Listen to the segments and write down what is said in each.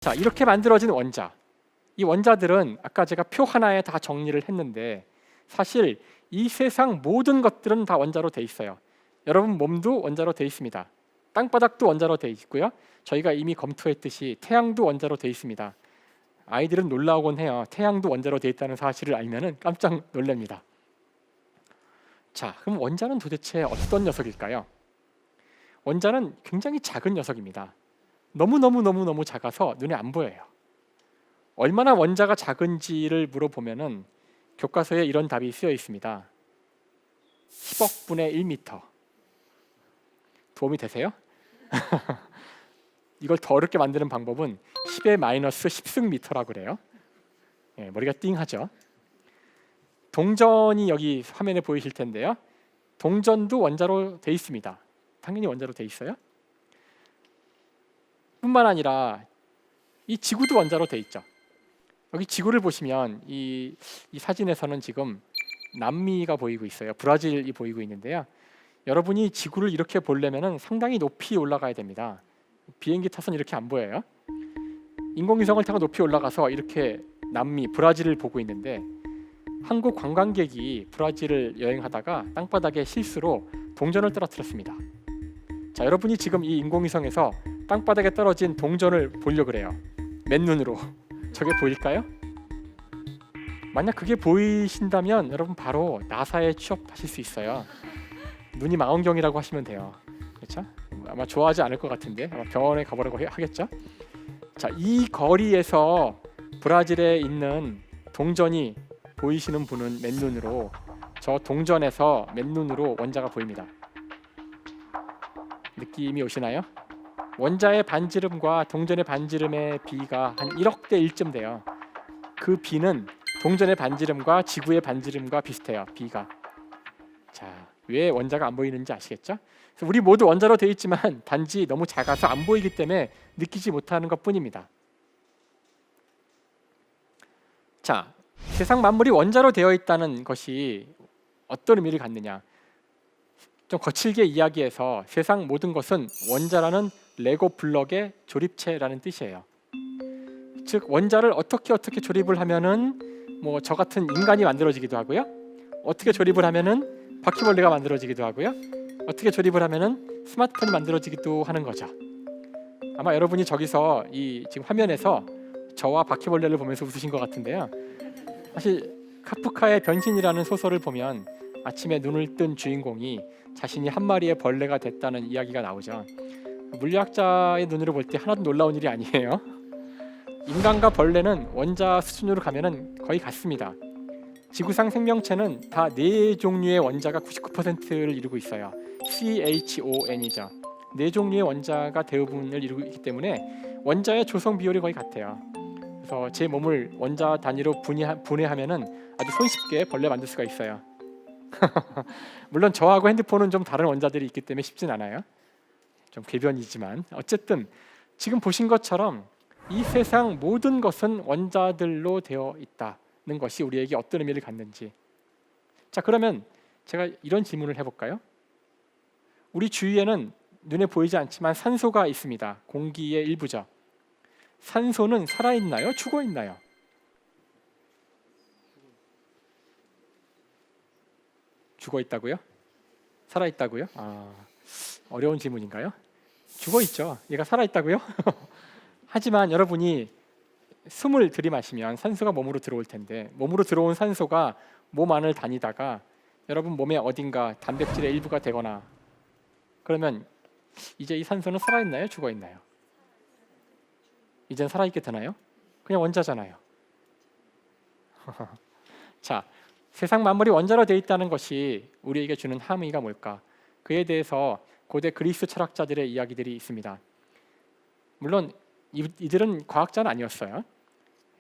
자, 이렇게 만들어진 원자. 이 원자들은 아까 제가 표 하나에 다 정리를 했는데 사실 이 세상 모든 것들은 다 원자로 돼 있어요. 여러분 몸도 원자로 돼 있습니다. 땅바닥도 원자로 돼 있고요. 저희가 이미 검토했듯이 태양도 원자로 돼 있습니다. 아이들은 놀라곤 해요. 태양도 원자로 돼 있다는 사실을 알면은 깜짝 놀랍니다. 자, 그럼 원자는 도대체 어떤 녀석일까요? 원자는 굉장히 작은 녀석입니다. 너무 작아서 눈에 안 보여요. 얼마나 원자가 작은지를 물어보면은 교과서에 이런 답이 쓰여 있습니다. 10억 분의 1m. 도움이 되세요? 이걸 더 어렵게 만드는 방법은 10의 마이너스 10승 미터라고 그래요. 머리가 띵하죠. 동전이 여기 화면에 보이실 텐데요. 동전도 원자로 돼 있습니다. 당연히 원자로 돼 있어요. 뿐만 아니라 이 지구도 원자로 돼 있죠. 여기 지구를 보시면 이 사진에서는 지금 남미가 보이고 있어요. 브라질이 보이고 있는데요. 여러분이 지구를 이렇게 보려면 상당히 높이 올라가야 됩니다. 비행기 타선 이렇게 안 보여요. 인공위성을 타고 높이 올라가서 이렇게 남미 브라질을 보고 있는데 한국 관광객이 브라질을 여행하다가 땅바닥에 실수로 동전을 떨어뜨렸습니다. 자, 여러분이 지금 이 인공위성에서 땅바닥에 떨어진 동전을 보려고 그래요. 맨눈으로. 저게 보일까요? 만약 그게 보이신다면 여러분 바로 나사에 취업하실 수 있어요. 눈이 망원경이라고 하시면 돼요. 그렇죠? 아마 좋아하지 않을 것 같은데 아마 병원에 가보라고 하겠죠? 자, 이 거리에서 브라질에 있는 동전이 보이시는 분은 맨눈으로, 저 동전에서 맨눈으로 원자가 보입니다. 느낌이 오시나요? 원자의 반지름과 동전의 반지름의 비가 한 1억 대 1쯤 돼요. 그 비는 동전의 반지름과 지구의 반지름과 비슷해요. 비가. 자, 왜 원자가 안 보이는지 아시겠죠? 그래서 우리 모두 원자로 되어 있지만 단지 너무 작아서 안 보이기 때문에 느끼지 못하는 것뿐입니다. 자, 세상 만물이 원자로 되어 있다는 것이 어떤 의미를 갖느냐? 좀 거칠게 이야기해서 세상 모든 것은 원자라는 레고 블럭의 조립체라는 뜻이에요. 즉 원자를 어떻게 조립을 하면은 뭐 저 같은 인간이 만들어지기도 하고요. 어떻게 조립을 하면은 바퀴벌레가 만들어지기도 하고요. 어떻게 조립을 하면은 스마트폰이 만들어지기도 하는 거죠. 아마 여러분이 저기서 이 지금 화면에서 저와 바퀴벌레를 보면서 웃으신 것 같은데요. 사실 카프카의 변신이라는 소설을 보면 아침에 눈을 뜬 주인공이 자신이 한 마리의 벌레가 됐다는 이야기가 나오죠. 물리학자의 눈으로 볼 때 하나도 놀라운 일이 아니에요. 인간과 벌레는 원자 수준으로 가면은 거의 같습니다. 지구상 생명체는 다 네 종류의 원자가 99%를 이루고 있어요. CHON이죠. 네 종류의 원자가 대부분을 이루고 있기 때문에 원자의 조성 비율이 거의 같아요. 그래서 제 몸을 원자 단위로 분해하면은 아주 손쉽게 벌레 만들 수가 있어요. 물론 저하고 핸드폰은 좀 다른 원자들이 있기 때문에 쉽진 않아요. 좀 궤변이지만 어쨌든 지금 보신 것처럼 이 세상 모든 것은 원자들로 되어 있다는 것이 우리에게 어떤 의미를 갖는지. 자, 그러면 제가 이런 질문을 해볼까요? 우리 주위에는 눈에 보이지 않지만 산소가 있습니다. 공기의 일부죠. 산소는 살아있나요? 죽어있나요? 죽어있다고요? 살아있다고요? 어려운 질문인가요? 죽어있죠. 얘가 살아있다고요? 하지만 여러분이 숨을 들이마시면 산소가 몸으로 들어올 텐데 몸으로 들어온 산소가 몸 안을 다니다가 여러분 몸의 어딘가 단백질의 일부가 되거나 그러면 이제 이 산소는 살아있나요? 죽어있나요? 이젠 살아있게 되나요? 그냥 원자잖아요. 자, 세상 만물이 원자로 되어 있다는 것이 우리에게 주는 함의가 뭘까? 그에 대해서 고대 그리스 철학자들의 이야기들이 있습니다. 물론 이들은 과학자는 아니었어요.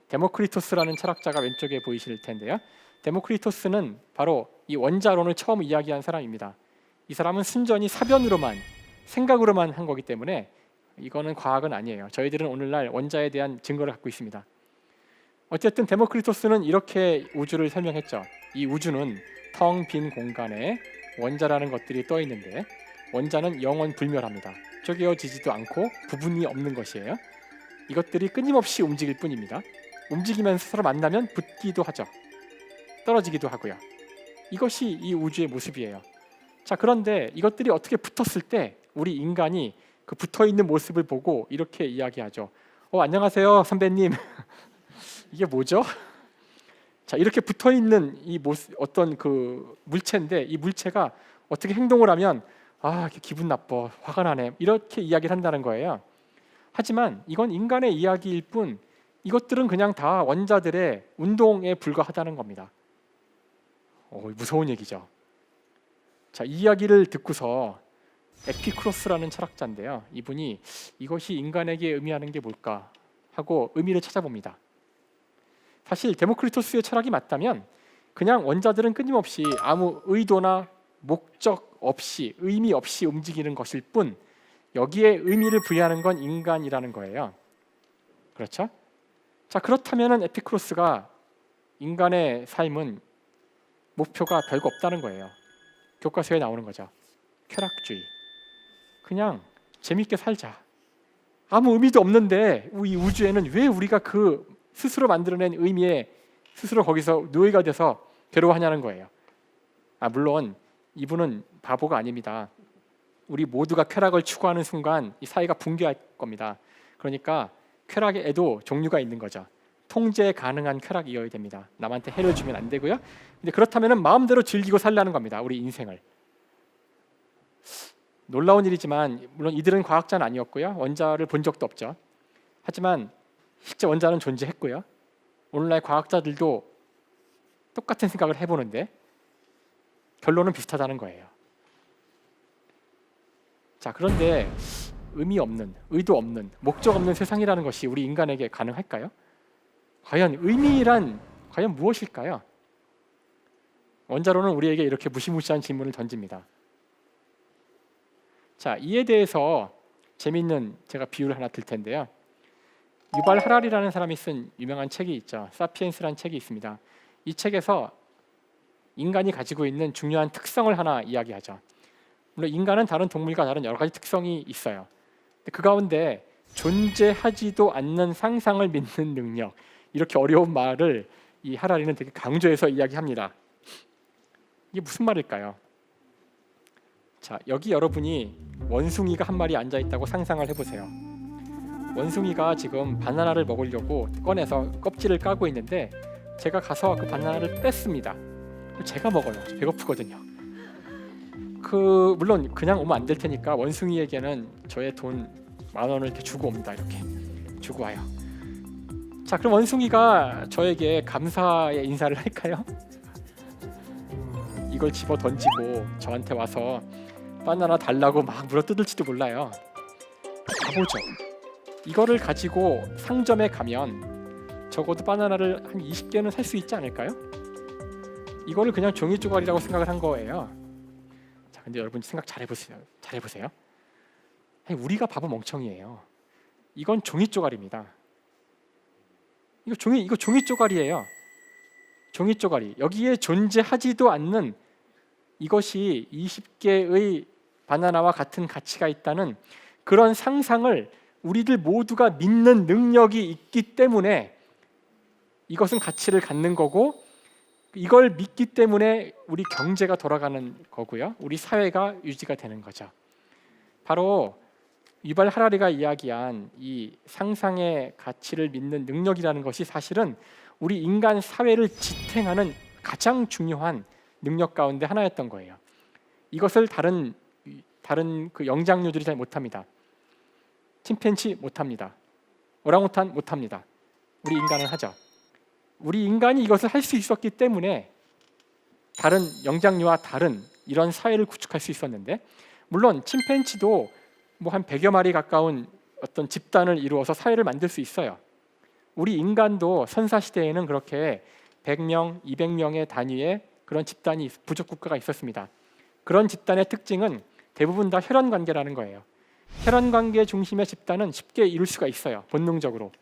데모크리토스라는 철학자가 왼쪽에 보이실 텐데요. 데모크리토스는 바로 이 원자론을 처음 이야기한 사람입니다. 이 사람은 순전히 사변으로만, 생각으로만 한 거기 때문에 이거는 과학은 아니에요. 저희들은 오늘날 원자에 대한 증거를 갖고 있습니다. 어쨌든 데모크리토스는 이렇게 우주를 설명했죠. 이 우주는 텅 빈 공간에 원자라는 것들이 떠 있는데 원자는 영원 불멸합니다. 쪼개어지지도 않고 부분이 없는 것이에요. 이것들이 끊임없이 움직일 뿐입니다. 움직이면서 서로 만나면 붙기도 하죠. 떨어지기도 하고요. 이것이 이 우주의 모습이에요. 자, 그런데 이것들이 어떻게 붙었을 때 우리 인간이 그 붙어있는 모습을 보고 이렇게 이야기하죠. 안녕하세요 선배님. 이게 뭐죠? 자, 이렇게 붙어있는 이 모습, 어떤 그 물체인데 이 물체가 어떻게 행동을 하면 기분 나빠, 화가 나네, 이렇게 이야기를 한다는 거예요. 하지만 이건 인간의 이야기일 뿐 이것들은 그냥 다 원자들의 운동에 불과하다는 겁니다. 무서운 얘기죠. 자, 이 이야기를 듣고서 에피쿠로스라는 철학자인데요, 이분이 이것이 인간에게 의미하는 게 뭘까 하고 의미를 찾아봅니다. 사실 데모크리토스의 철학이 맞다면 그냥 원자들은 끊임없이 아무 의도나 목적 없이, 의미 없이 움직이는 것일 뿐 여기에 의미를 부여하는 건 인간이라는 거예요. 그렇죠? 자, 그렇다면 에피쿠로스가 인간의 삶은 목표가 별거 없다는 거예요. 교과서에 나오는 거죠. 쾌락주의. 그냥 재밌게 살자. 아무 의미도 없는데 이 우주에는 왜 우리가 그 스스로 만들어낸 의미에 스스로 거기서 노예가 돼서 괴로워하냐는 거예요. 물론 이분은 바보가 아닙니다. 우리 모두가 쾌락을 추구하는 순간 이 사회가 붕괴할 겁니다. 그러니까 쾌락에도 종류가 있는 거죠. 통제 가능한 쾌락이어야 됩니다. 남한테 해를 주면 안 되고요. 근데 그렇다면 마음대로 즐기고 살라는 겁니다. 우리 인생을. 놀라운 일이지만 물론 이들은 과학자는 아니었고요. 원자를 본 적도 없죠. 하지만 실제 원자는 존재했고요. 오늘날 과학자들도 똑같은 생각을 해보는데 결론은 비슷하다는 거예요. 자, 그런데 의미 없는, 의도 없는, 목적 없는 세상이라는 것이 우리 인간에게 가능할까요? 과연 의미란 과연 무엇일까요? 원자론은 우리에게 이렇게 무시무시한 질문을 던집니다. 자, 이에 대해서 재미있는 제가 비유를 하나 들 텐데요. 유발 하라리라는 사람이 쓴 유명한 책이 있죠. 사피엔스라는 책이 있습니다. 이 책에서 인간이 가지고 있는 중요한 특성을 하나 이야기하죠. 물론 인간은 다른 동물과 다른 여러 가지 특성이 있어요. 그 가운데 존재하지도 않는 상상을 믿는 능력, 이렇게 어려운 말을 이 하라리는 되게 강조해서 이야기합니다. 이게 무슨 말일까요? 자, 여기 여러분이 원숭이가 한 마리 앉아 있다고 상상을 해보세요. 원숭이가 지금 바나나를 먹으려고 꺼내서 껍질을 까고 있는데 제가 가서 그 바나나를 뺐습니다. 제가 먹어요. 배고프거든요. 물론 그냥 오면 안 될 테니까 원숭이에게는 저의 돈 10,000원을 이렇게 주고 옵니다. 이렇게 주고 와요. 자, 그럼 원숭이가 저에게 감사의 인사를 할까요? 이걸 집어 던지고 저한테 와서 바나나 달라고 막 물어뜯을지도 몰라요. 바보죠. 이거를 가지고 상점에 가면 적어도 바나나를 한 20개는 살 수 있지 않을까요? 이거를 그냥 종이 쪼가리라고 생각을 한 거예요. 자, 근데 여러분 생각 잘 해보세요. 아니, 우리가 바보 멍청이에요. 이건 종이 쪼가리입니다. 이거 종이 쪼가리예요. 종이 쪼가리. 여기에 존재하지도 않는 이것이 20개의 바나나와 같은 가치가 있다는 그런 상상을 우리들 모두가 믿는 능력이 있기 때문에 이것은 가치를 갖는 거고, 이걸 믿기 때문에 우리 경제가 돌아가는 거고요. 우리 사회가 유지가 되는 거죠. 바로 유발 하라리가 이야기한 이 상상의 가치를 믿는 능력이라는 것이 사실은 우리 인간 사회를 지탱하는 가장 중요한 능력 가운데 하나였던 거예요. 이것을 다른 그 영장류들이 잘 못합니다. 침팬지 못합니다. 오랑우탄 못합니다. 우리 인간은 하죠. 우리 인간이 이것을 할 수 있었기 때문에 다른 영장류와 다른 이런 사회를 구축할 수 있었는데, 물론 침팬지도 뭐 한 100여 마리 가까운 어떤 집단을 이루어서 사회를 만들 수 있어요. 우리 인간도 선사시대에는 그렇게 100명, 200명의 단위의 그런 집단이, 부족국가가 있었습니다. 그런 집단의 특징은 대부분 다 혈연관계라는 거예요. 혈연관계 중심의 집단은 쉽게 이룰 수가 있어요, 본능적으로.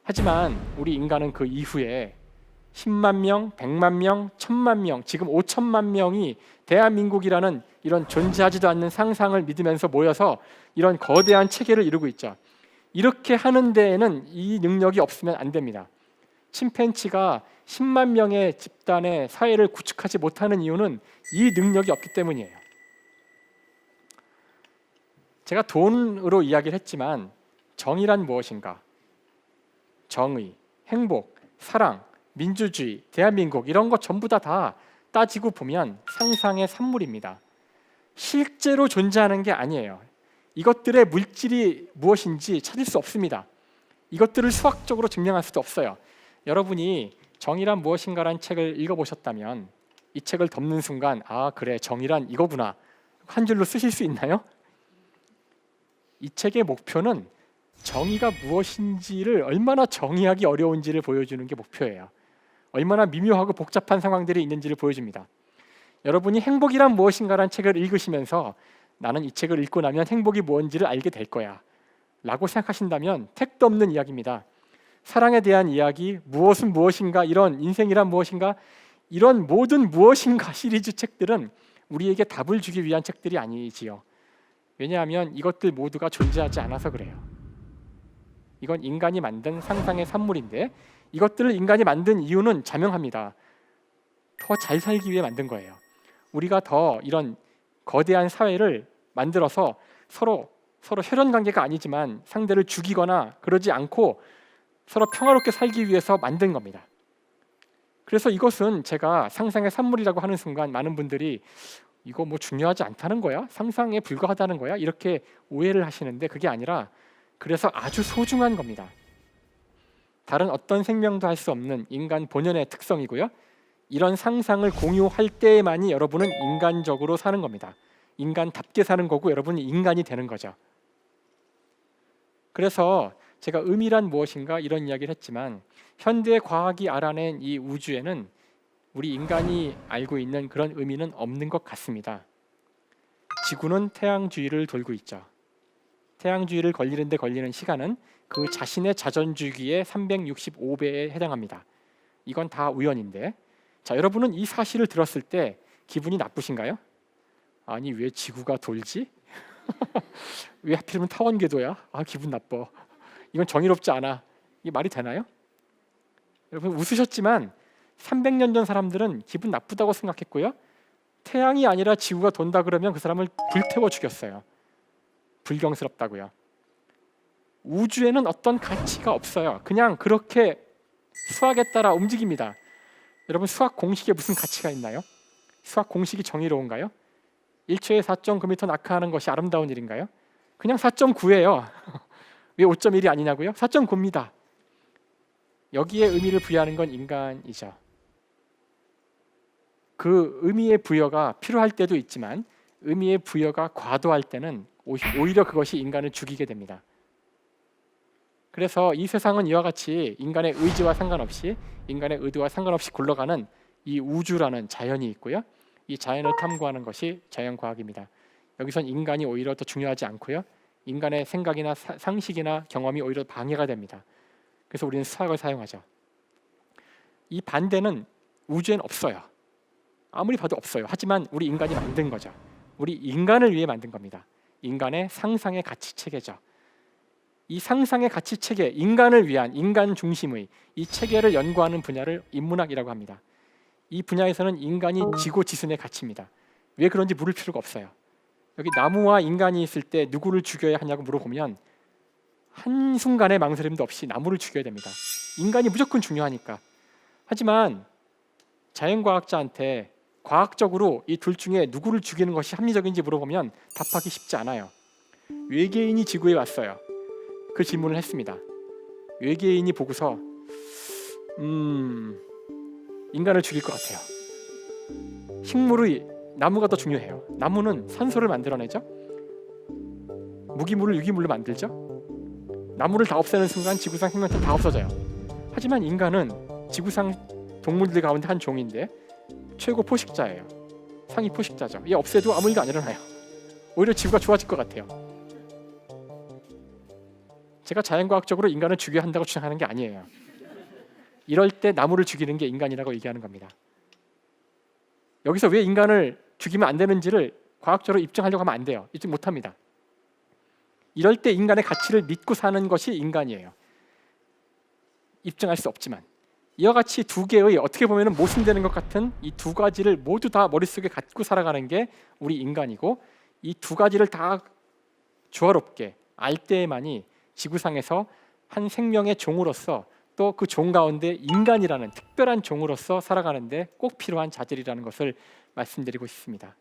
하지만 우리 인간은 그 이후에 10만 명, 100만 명, 1000만 명, 지금 5천만 명이 대한민국이라는 이런 존재하지도 않는 상상을 믿으면서 모여서 이런 거대한 체계를 이루고 있죠. 이렇게 하는 데에는 이 능력이 없으면 안 됩니다. 침팬지가 10만 명의 집단의 사회를 구축하지 못하는 이유는 이 능력이 없기 때문이에요. 제가 돈으로 이야기를 했지만 정의란 무엇인가? 정의, 행복, 사랑, 민주주의, 대한민국 이런 것 전부 다 따지고 보면 상상의 산물입니다. 실제로 존재하는 게 아니에요. 이것들의 물질이 무엇인지 찾을 수 없습니다. 이것들을 수학적으로 증명할 수도 없어요. 여러분이 정의란 무엇인가라는 책을 읽어보셨다면 이 책을 덮는 순간 아 그래 정의란 이거구나 한 줄로 쓰실 수 있나요? 이 책의 목표는 정의가 무엇인지를 얼마나 정의하기 어려운지를 보여주는 게 목표예요. 얼마나 미묘하고 복잡한 상황들이 있는지를 보여줍니다. 여러분이 행복이란 무엇인가라는 책을 읽으시면서 나는 이 책을 읽고 나면 행복이 뭔지를 알게 될 거야 라고 생각하신다면 택도 없는 이야기입니다. 사랑에 대한 이야기, 무엇은 무엇인가, 이런 인생이란 무엇인가, 이런 모든 무엇인가 시리즈 책들은 우리에게 답을 주기 위한 책들이 아니지요. 왜냐하면 이것들 모두가 존재하지 않아서 그래요. 이건 인간이 만든 상상의 산물인데 이것들을 인간이 만든 이유는 자명합니다. 더 잘 살기 위해 만든 거예요. 우리가 더 이런 거대한 사회를 만들어서 서로 혈연 관계가 아니지만 상대를 죽이거나 그러지 않고 서로 평화롭게 살기 위해서 만든 겁니다. 그래서 이것은 제가 상상의 산물이라고 하는 순간 많은 분들이 이거 뭐 중요하지 않다는 거야? 상상에 불과하다는 거야? 이렇게 오해를 하시는데 그게 아니라 그래서 아주 소중한 겁니다. 다른 어떤 생명도 할 수 없는 인간 본연의 특성이고요. 이런 상상을 공유할 때만이 여러분은 인간적으로 사는 겁니다. 인간답게 사는 거고 여러분이 인간이 되는 거죠. 그래서 제가 의미란 무엇인가 이런 이야기를 했지만 현대 과학이 알아낸 이 우주에는 우리 인간이 알고 있는 그런 의미는 없는 것 같습니다. 지구는 태양 주위를 돌고 있죠. 태양 주위를 걸리는데 걸리는 시간은 그 자신의 자전주기의 365배에 해당합니다. 이건 다 우연인데 자, 여러분은 이 사실을 들었을 때 기분이 나쁘신가요? 아니 왜 지구가 돌지? 왜 하필이면 타원궤도야? 아 기분 나빠. 이건 정의롭지 않아. 이게 말이 되나요? 여러분 웃으셨지만 300년 전 사람들은 기분 나쁘다고 생각했고요. 태양이 아니라 지구가 돈다 그러면 그 사람을 불태워 죽였어요. 불경스럽다고요. 우주에는 어떤 가치가 없어요. 그냥 그렇게 수학에 따라 움직입니다. 여러분 수학 공식에 무슨 가치가 있나요? 수학 공식이 정의로운가요? 1초에 4.9m 낙하하는 것이 아름다운 일인가요? 그냥 4.9예요. 왜 5.1이 아니냐고요? 4.9입니다. 여기에 의미를 부여하는 건 인간이죠. 그 의미의 부여가 필요할 때도 있지만 의미의 부여가 과도할 때는 오히려 그것이 인간을 죽이게 됩니다. 그래서 이 세상은 이와 같이 인간의 의지와 상관없이 인간의 의도와 상관없이 굴러가는 이 우주라는 자연이 있고요. 이 자연을 탐구하는 것이 자연과학입니다. 여기선 인간이 오히려 더 중요하지 않고요. 인간의 생각이나 상식이나 경험이 오히려 방해가 됩니다. 그래서 우리는 수학을 사용하죠. 이 반대는 우주엔 없어요. 아무리 봐도 없어요. 하지만 우리 인간이 만든 거죠. 우리 인간을 위해 만든 겁니다. 인간의 상상의 가치 체계죠. 이 상상의 가치 체계, 인간을 위한 인간 중심의 이 체계를 연구하는 분야를 인문학이라고 합니다. 이 분야에서는 인간이 지고지순의 가치입니다. 왜 그런지 물을 필요가 없어요. 여기 나무와 인간이 있을 때 누구를 죽여야 하냐고 물어보면 한순간의 망설임도 없이 나무를 죽여야 됩니다. 인간이 무조건 중요하니까. 하지만 자연과학자한테 과학적으로 이 둘 중에 누구를 죽이는 것이 합리적인지 물어보면 답하기 쉽지 않아요. 외계인이 지구에 왔어요. 그 질문을 했습니다. 외계인이 보고서 인간을 죽일 것 같아요. 식물의 나무가 더 중요해요. 나무는 산소를 만들어내죠. 무기물을 유기물로 만들죠. 나무를 다 없애는 순간 지구상 생명체 다 없어져요. 하지만 인간은 지구상 동물들 가운데 한 종인데 최고 포식자예요. 상위 포식자죠. 얘 없애도 아무 일도 안 일어나요. 오히려 지구가 좋아질 것 같아요. 제가 자연과학적으로 인간을 죽여야 한다고 주장하는 게 아니에요. 이럴 때 나무를 죽이는 게 인간이라고 얘기하는 겁니다. 여기서 왜 인간을 죽이면 안 되는지를 과학적으로 입증하려고 하면 안 돼요. 입증 못합니다. 이럴 때 인간의 가치를 믿고 사는 것이 인간이에요. 입증할 수 없지만 이와 같이 두 개의 어떻게 보면 모순되는 것 같은 이 두 가지를 모두 다 머릿속에 갖고 살아가는 게 우리 인간이고, 이 두 가지를 다 조화롭게 알 때에만이 지구상에서 한 생명의 종으로서, 또 그 종 가운데 인간이라는 특별한 종으로서 살아가는데 꼭 필요한 자질이라는 것을 말씀드리고 싶습니다.